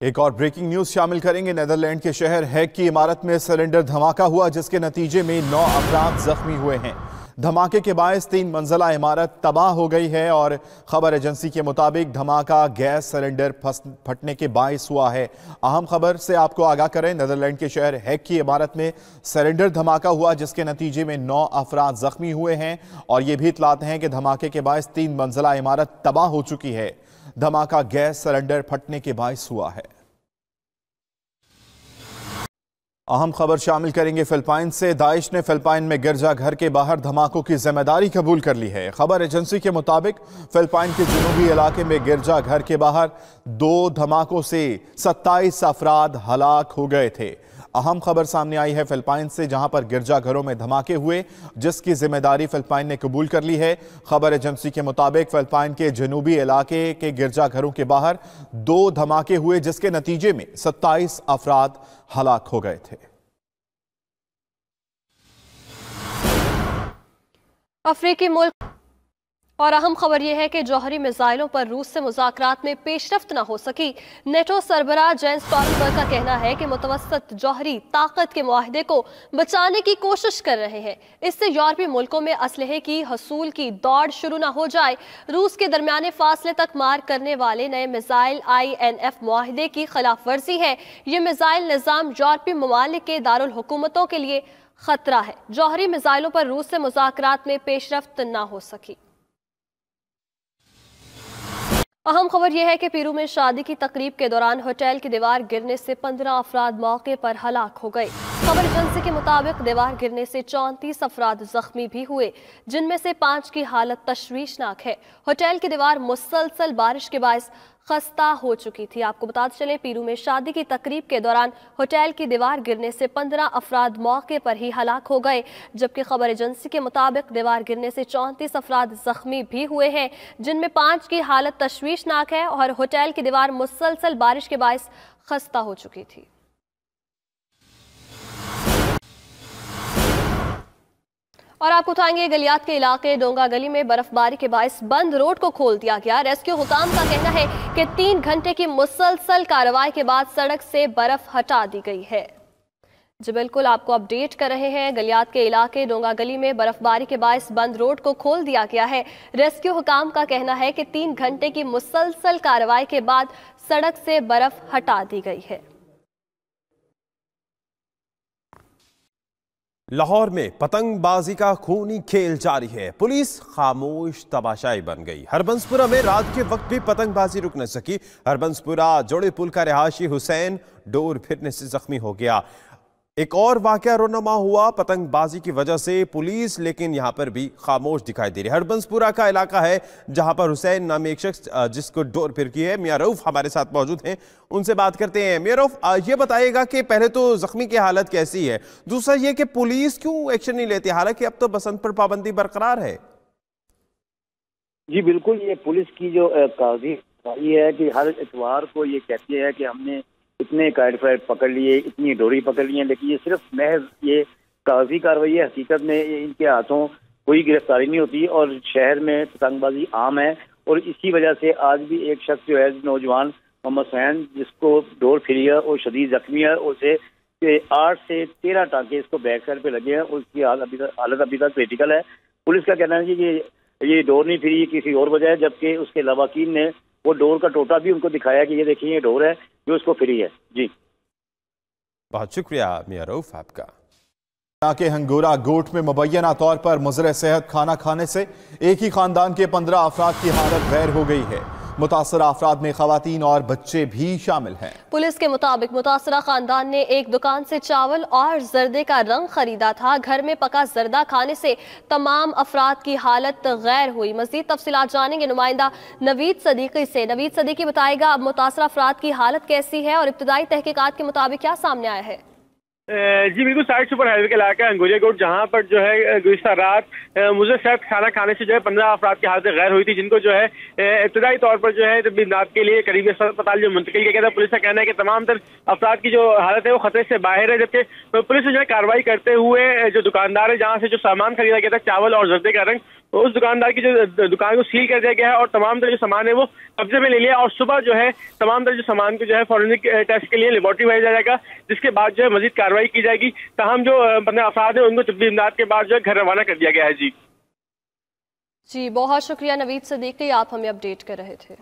एक और breaking news शामिल करेंगे। नेदरलैंड के शहर हैग की इमारत में सिलेंडर धमाका हुआ, जिसके नतीजे में 9 अफराद जख्मी हुए हैं। धमाके के बायस 3 मंजिला इमारत तबाह हो गई है और खबर एजेंसी के मुताबिक धमाका गैस सिलेंडर फटने के बायस हुआ है। अहम खबर से आपको आगाह करें, नेदरलैंड के शहर हैग की इमारत में सिलेंडर धमाका हुआ, जिसके नतीजे में 9 अफराद जख्मी हुए हैं और ये भी इतलात हैं कि धमाके के बायस 3 मंजिला इमारत तबाह हो चुकी है। धमाका गैस सिलेंडर फटने के बायस हुआ है। अहम खबर शामिल करेंगे फिलिपाइन से। दाइश ने फिलिपाइन में गिरजाघर के बाहर धमाकों की जिम्मेदारी कबूल कर ली है। खबर एजेंसी के मुताबिक फिलिपाइन के जनूबी इलाके में गिरजाघर के बाहर 2 धमाकों से 27 अफराद हलाक हो गए थे। अहम खबर सामने आई है फिलिपाइन से, जहां पर गिरजाघरों में धमाके हुए, जिसकी जिम्मेदारी फिलिपाइन ने कबूल कर ली है। खबर एजेंसी के मुताबिक फिलिपाइन के जनूबी इलाके के गिरजाघरों के बाहर 2 धमाके हुए, जिसके नतीजे में 27 अफराद हलाक हो गए थे। अफ्रीकी मुल्क और अहम खबर यह है कि जौहरी मिसाइलों पर रूस से मुज़ाकरात में पेशरफ्त न हो सकी। नेटो सरबराह जेंस स्टोल्टनबर्ग का कहना है कि मुतवस्सत जौहरी ताकत के मुआहदे को बचाने की कोशिश कर रहे हैं, इससे यूरोपीय मुल्कों में असलहे की हसूल की दौड़ शुरू न हो जाए। रूस के दरमियाने फासले तक मार करने वाले नए मिसाइल INF मुआहदे की खिलाफ वर्जी है। ये मिसाइल निज़ाम यूरोपीय ममालिक के दारुल हुकूमतों के लिए खतरा है। जौहरी मिसाइलों पर रूस से मुज़ाकरात में पेशरफ्त न हो सकी। अहम खबर यह है कि पेरू में शादी की तकरीब के दौरान होटल की दीवार गिरने से 15 अफराद मौके पर हलाक हो गए। खबर एजेंसी के मुताबिक दीवार गिरने से 34 अफराद जख्मी भी हुए, जिनमें से 5 की हालत तशवीशनाक है। होटल की दीवार मुसलसल बारिश के बायस खस्ता हो चुकी थी। आपको बताते चले, पेरू में शादी की तकरीब के दौरान होटल की दीवार गिरने से 15 अफराद मौके पर ही हलाक हो गए, जबकि खबर एजेंसी के मुताबिक दीवार गिरने से 34 अफराद जख्मी भी हुए हैं, जिनमें 5 की हालत तशवीशनाक है और होटल की दीवार मुसलसल बारिश के बायस खस्ता हो चुकी थी। और आपको बताएंगे, गलियात के इलाके डोंगा गली में बर्फबारी के बायस बंद रोड को खोल दिया गया। रेस्क्यू हुकाम का कहना है कि 3 घंटे की मुसलसल कार्रवाई के बाद सड़क से बर्फ हटा दी गई है। जी बिल्कुल, आपको अपडेट कर रहे हैं। गलियात के इलाके डोंगा गली में बर्फबारी के बायस बंद रोड को खोल दिया गया है। रेस्क्यू हुकाम का कहना है कि 3 घंटे की मुसलसल कार्रवाई के बाद सड़क से बर्फ हटा दी गई है। लाहौर में पतंगबाजी का खूनी खेल जारी है। पुलिस खामोश तमाशाई बन गई। हरबंसपुरा में रात के वक्त भी पतंगबाजी रुक न सकी। हरबंसपुरा जोड़े पुल का रिहायशी हुसैन डोर फिरने से जख्मी हो गया। एक और वाकया रोनमा हुआ पतंगबाजी की वजह से पुलिस, लेकिन यहां पर भी खामोश दिखाई दे रही है। हरबंसपुरा का इलाका है जहां पर हुसैन नामी एक शख्स जिसको डोर फिर की है, मियां रऊफ हमारे साथ मौजूद हैं, उनसे बात करते हैं। मियां रऊफ, ये बताइएगा कि पहले तो जख्मी की हालत कैसी है, दूसरा ये कि पुलिस क्यों एक्शन नहीं लेती, हालांकि अब तो बसंत पर पाबंदी बरकरार है। जी बिल्कुल, ये पुलिस की जो कार्रवाई है कि हर इतवार को ये कहती है कि हमने इतने काइट फ्लाइट पकड़ लिए, इतनी डोरी पकड़ ली है, लेकिन ये सिर्फ महज ये कागजी कार्रवाई है। हकीकत में इनके हाथों कोई गिरफ्तारी नहीं होती और शहर में पतंगबाजी आम है। और इसी वजह से आज भी एक शख्स जो है, नौजवान मोहम्मद सैन, जिसको डोर फिरी है और शदीद जख्मी है, उसे 8 से 13 टाँके इसको बैक साइड पे लगे हैं। उसकी हालत अभी तक क्रिटिकल है। पुलिस का कहना है कि ये डोर नहीं फिरी, किसी और वजह है, जबकि उसके लवाकीन ने वो डोर का टोटा भी उनको दिखाया कि ये देखिए ये डोर है जो उसको फ्री है। जी बहुत शुक्रिया मियां रऊफ आपका। के हंगोरा गोट में मुबैना तौर पर मुज़र सेहत खाना खाने से एक ही खानदान के 15 अफराद की हालत गैर हो गई है। मुतासरा अफराद में खवातीन और बच्चे भी शामिल हैं। पुलिस के मुताबिक मुतासरा खानदान ने एक दुकान से चावल और जर्दे का रंग खरीदा था। घर में पका जर्दा खाने से तमाम अफराद की हालत गैर हुई। मजीद तफसीलात जानेंगे नुमाइंदा नवीद सदीकी से। नवीद सदीकी बताएगा, अब मुतासरा अफराद की हालत कैसी है और इब्तदाई तहकीकात के मुताबिक क्या सामने आया है। जी बिल्कुल, साइड सुपर हाईवे के इलाका अंगोरिया कोट, जहाँ पर जो है गुज़िश्ता रात मुझे शायद खाना खाने से जो है 15 अफराद की हालत गैर हुई थी, जिनको जो है इब्तदाई तौर पर जो है इमदाद के लिए करीबी अस्पताल जो मुंतकिल किया गया था। पुलिस का कहना है कि तमाम तर अफराद की जो हालत है वो खतरे से बाहर है, जबकि पुलिस ने जो है कार्रवाई करते हुए जो दुकानदार है जहाँ से जो सामान खरीदा गया था चावल और जर्दे का रंग, उस दुकानदार की जो दुकान को सील कर दिया गया है और तमाम तरह जो सामान है वो कब्जे में ले लिया। और सुबह जो है तमाम तरह जो सामान को जो है फॉरेंसिक टेस्ट के लिए लेबोरेटरी भेजा जाएगा, जिसके बाद जो है मजीद कार्रवाई की जाएगी। तमाम जो 15 अफराद है उनको तिब्बी इमदाद के बाद जो है घर रवाना कर दिया गया है। जी बहुत शुक्रिया नवीद सदीकी, आप हमें अपडेट कर रहे थे।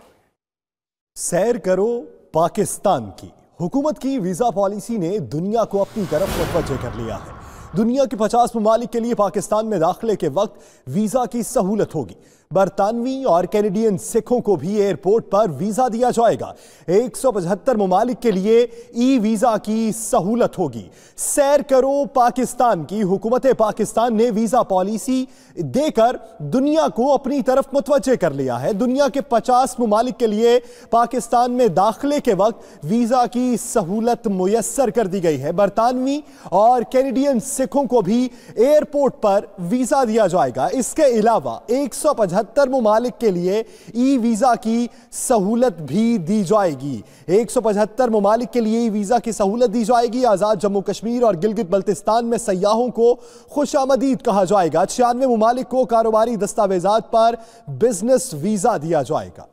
सैर करो पाकिस्तान की। हुकूमत की वीजा पॉलिसी ने दुनिया को अपनी तरफ मुतवज्जे कर लिया है। दुनिया के 50 ममालिक के लिए पाकिस्तान में दाखिले के वक्त वीजा की सहूलत होगी। बरतानवी और कैनेडियन सिखों को भी एयरपोर्ट पर वीजा दिया जाएगा। 175 ममालिक के लिए ई वीजा की सहूलत होगी। सैर करो पाकिस्तान की। हुकूमत पाकिस्तान ने वीजा पॉलिसी देकर दुनिया को अपनी तरफ मुतवज्जे कर लिया है। दुनिया के 50 ममालिक के लिए पाकिस्तान में दाखिले के वक्त वीजा की सहूलत मुयस्सर कर दी गई है। बरतानवी और कैनेडियन सिखों को भी एयरपोर्ट पर वीजा दिया जाएगा। इसके अलावा 175 ममालिक के लिए ई वीजा की सहूलत भी दी जाएगी। 175 ममालिक के लिए ई वीजा की सहूलत दी जाएगी। आजाद जम्मू कश्मीर और गिलगित बल्तिस्तान में सयाहों को खुशामदीद कहा जाएगा। 96 ममालिक को कारोबारी दस्तावेजात पर बिजनेस वीजा दिया जाएगा।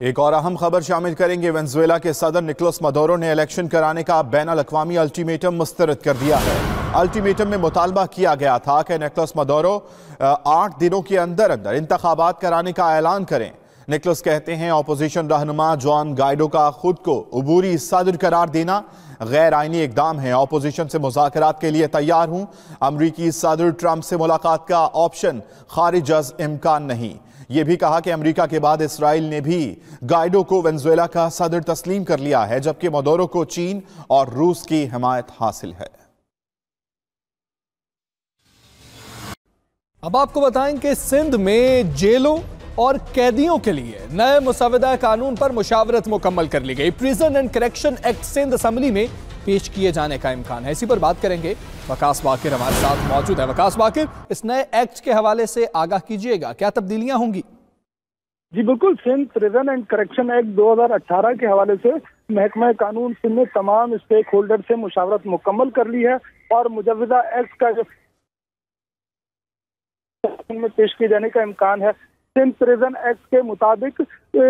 एक और अहम खबर शामिल करेंगे। वेनेजुएला के सदर निकोलस मदुरो ने इलेक्शन कराने का बैनुल अक़वामी अल्टीमेटम मुस्तरद कर दिया है। अल्टीमेटम में मुतालबा किया गया था कि निकोलस मदुरो 8 दिनों के अंदर अंदर इंतखाबात कराने का ऐलान करें। निकोलस कहते हैं अपोजिशन रहनुमा जॉन गाइडो का खुद को उबूरी सदर करार देना गैर आईनी इकदाम है। अपोजिशन से मुज़ाकरात के लिए तैयार हूं। अमरीकी सदर ट्रंप से मुलाकात का ऑप्शन खारिज अज़ इम्कान नहीं। यह भी कहा कि अमेरिका के बाद इसराइल ने भी गाइडो को वेनेजुएला का सदर तस्लीम कर लिया है, जबकि मदुरो को चीन और रूस की हिमायत हासिल है। अब आपको बताएं कि सिंध में जेलों और कैदियों के लिए नए मुसवदा कानून पर मुशावरत मुकम्मल कर ली गई। Prison and correction act Sindh assembly में पेश किए जाने का इम्कान है। इसी पर बात करेंगे। वकास बाकिर हमारे साथ मौजूद है। वकास बाकिर, इस नए एक्ट के हवाले से आगाह कीजिएगा, क्या तब्दीलियां होंगी? जी बिल्कुल, Sindh prison and correction act 2018 के हवाले से महकमा कानून सिंध ने तमाम स्टेक होल्डर से मुशावरत मुकम्मल कर ली है और मुजवदा एक्ट का जो में पेश किए जाने का इम्कान है। सिंध प्रिजन एक्ट के मुताबिक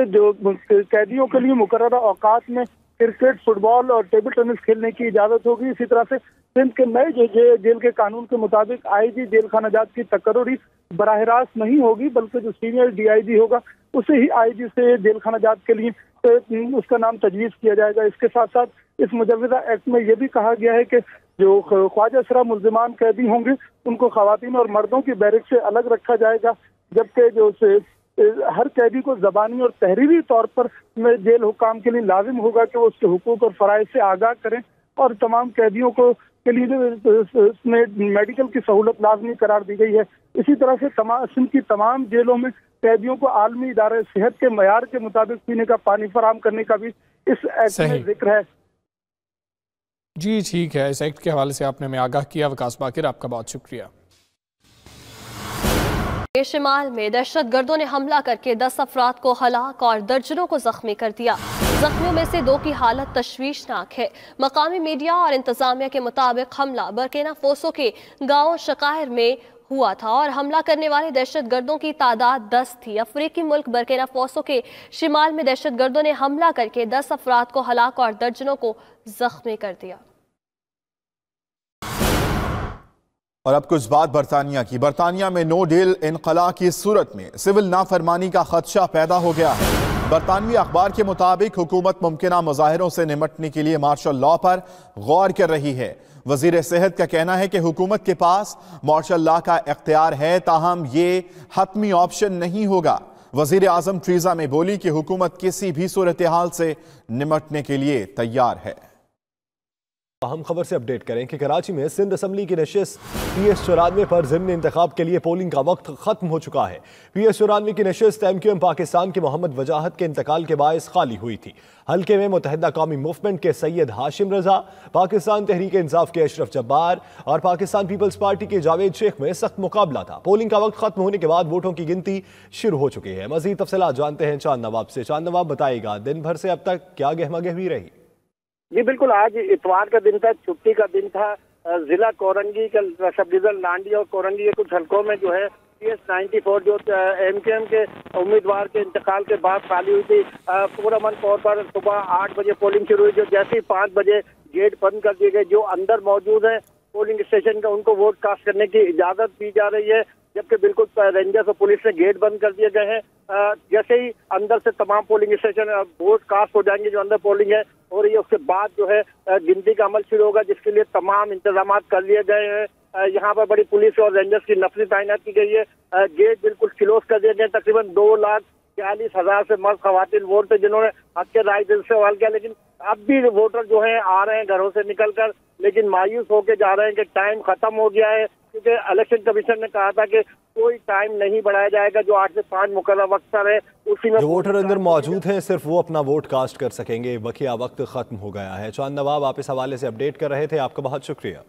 जो कैदियों के लिए मुकर्ररा औकात में क्रिकेट, फुटबॉल और टेबल टेनिस खेलने की इजाजत होगी। इसी तरह से सिंध के नए जेल के कानून के मुताबिक आईजी जेल खाना जात की तकर्री बराह रास्त नहीं होगी, बल्कि जो सीनियर डीआईजी होगा उसे ही आईजी से जेल खाना जात के लिए उसका नाम तजवीज़ किया जाएगा। इसके साथ साथ इस मुजवदा एक्ट में यह भी कहा गया है कि जो ख्वाजा असरा मुल्जिमान कैदी होंगे उनको खवातीन और मर्दों की बैरक से अलग रखा जाएगा, जबकि जो हर कैदी को ज़बानी और तहरीरी तौर पर जेल हुकाम के लिए लाजिम होगा कि वो उसके हुकूक और फ़राइज़ से आगाह करें और तमाम कैदियों को के लिए मेडिकल की सहूलत लाजमी करार दी गई है। इसी तरह से सिंध की तमाम जेलों में कैदियों को आलमी इदारे सेहत के मयार के मुताबिक पीने का पानी फराहम करने का भी इस एक्ट में जिक्र है। जी ठीक है, इस एक्ट के हवाले से आपने हमें आगाह किया। वकास बाकिर, आपका बहुत शुक्रिया। शिमाल में दहशतगर्दों ने हमला करके 10 अफराद को हलाक और दर्जनों को जख्मी कर दिया। जख्मियों में से 2 की हालत तशवीशनाक है। मकामी मीडिया और इंतजामिया के मुताबिक हमला बर्किना फासो के गांव शकायर में हुआ था और हमला करने वाले दहशतगर्दों की तादाद 10 थी। अफ्रीकी मुल्क बर्किना फासो के शिमाल में दहशतगर्दों ने हमला करके 10 अफराद को हलाक और दर्जनों को जख्मी कर दिया। और अब कुछ बात बरतानिया की। बरतानिया में नो डील इनकला की सूरत में सिविल नाफरमानी का खदशा पैदा हो गया है। बरतानवी अखबार के मुताबिक हुकूमत मुमकिना मुजाहिरों से निमटने के लिए मार्शल लॉ पर गौर कर रही है। वजीर सेहत का कहना है कि हुकूमत के पास मार्शल लॉ का इख्तियार है, ताहम ये हतमी ऑप्शन नहीं होगा। वजीर आजम ट्रीजा में बोली कि हुकूमत किसी भी सूरत हाल से निमटने के लिए तैयार है। अहम खबर से अपडेट करें कि कराची में सिंध असेंबली की नशिस्त PS94 पर ज़िमनी इंतखाब के लिए पोलिंग का वक्त खत्म हो चुका है। PS94 की नशिस्त MQM पाकिस्तान के मोहम्मद वजाहत के इंतकाल के बायस खाली हुई थी। हल्के में मुत्तहिदा कौमी मूवमेंट के सैयद हाशिम रजा, पाकिस्तान तहरीक इंसाफ के अशरफ जब्बार और पाकिस्तान पीपल्स पार्टी के जावेद शेख में सख्त मुकाबला था। पोलिंग का वक्त खत्म होने के बाद वोटों की गिनती शुरू हो चुकी है। मजीद तफसीलात जानते हैं चांद नवाब से। चांद नवाब, बताएगा दिन भर से अब तक क्या गहमा गहमी रही? जी बिल्कुल, आज इतवार का दिन था, छुट्टी का दिन था जिला कोरंगी के सब डिवीजन लांडी और कोरंगी के कुछ हलकों में जो है PS94 जो MKM के उम्मीदवार के इंतकाल के बाद खाली हुई थी। पुरअमन तौर पर सुबह 8 बजे पोलिंग शुरू हुई, जो जैसे ही 5 बजे गेट बंद कर दिए गए। जो अंदर मौजूद है पोलिंग स्टेशन का, उनको वोट कास्ट करने की इजाजत दी जा रही है, जबकि बिल्कुल रेंजर्स और पुलिस ने गेट बंद कर दिए गए हैं। जैसे ही अंदर से तमाम पोलिंग स्टेशन वोट कास्ट हो जाएंगे, जो अंदर पोलिंग है हो रही है, उसके बाद जो है गिनती का अमल शुरू होगा, जिसके लिए तमाम इंतजाम कर लिए गए हैं। यहाँ पर बड़ी पुलिस और रेंजर्स की नफरी तैनात की गई है। गेट बिल्कुल क्लोज कर दिए गए। तकरीबन 2,40,000 से मर्द खवातीन वोट थे, जिन्होंने हक के राय दिल से सवाल किया। लेकिन अब भी वोटर जो है आ रहे हैं घरों से निकलकर, लेकिन मायूस होकर जा रहे हैं कि टाइम खत्म हो गया है, क्योंकि इलेक्शन कमीशन ने कहा था कि कोई टाइम नहीं बढ़ाया जाएगा। जो 8 से 5 मुकर्रर वक्त है, उसी में जो वोटर अंदर मौजूद हैं सिर्फ वो अपना वोट कास्ट कर सकेंगे, बकिया वक्त खत्म हो गया है। चांद नवाब, आप इस हवाले से अपडेट कर रहे थे, आपका बहुत शुक्रिया।